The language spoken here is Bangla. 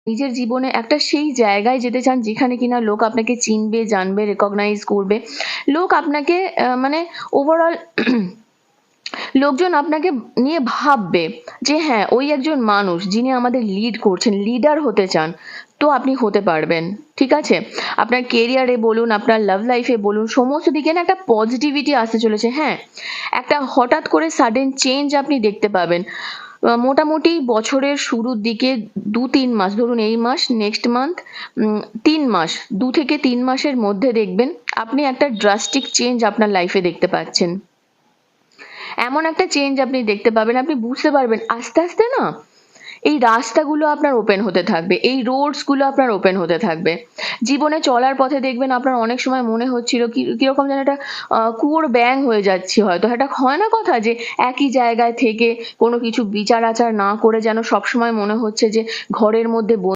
নিজের জীবনে একটা সেই জায়গায় যেতে চান যেখানে কিনা লোক আপনাকে চিনবে, জানবে, রেকগনাইজ করবে। লোক আপনাকে মানে ওভারঅল লোকজন আপনাকে নিয়ে ভাববে যে হ্যাঁ, ওই একজন মানুষ যিনি আমাদের লিড করছেন, লিডার হতে চান, তো আপনি হতে পারবেন। ঠিক আছে? আপনার কেরিয়ারে বলুন, আপনার লাভ লাইফে বলুন, সমস্ত দিকে না একটা পজিটিভিটি আসতে চলেছে। হ্যাঁ, একটা হঠাৎ করে সাডেন চেঞ্জ আপনি দেখতে পাবেন। মোটামুটি বছরের শুরুর দিকে ২-৩ মাস, ধরুন এই মাস, নেক্সট মান্থ, ৩ মাস, ২ থেকে ৩ মাসের মধ্যে দেখবেন আপনি একটা ড্রাস্টিক চেঞ্জ আপনার লাইফে দেখতে পাচ্ছেন। এমন একটা চেঞ্জ আপনি দেখতে পাবেন, আপনি বুঝতে পারবেন আস্তে আস্তে না এই রাস্তাগুলো আপনার ওপেন হতে থাকবে, এই রোডস গুলো আপনার ওপেন হতে থাকবে। জীবনে চলার পথে দেখবেন আপনার অনেক সময় মনে হচ্ছিল কিরকম যেন একটা কুয়োর ব্যাঙ হয়ে যাচ্ছি, হয়তো একটা হয় না কথা যে একই জায়গায় থেকে কোনো কিছু বিচার আচার না করে যেন সবসময় মনে হচ্ছে যে ঘরের মধ্যে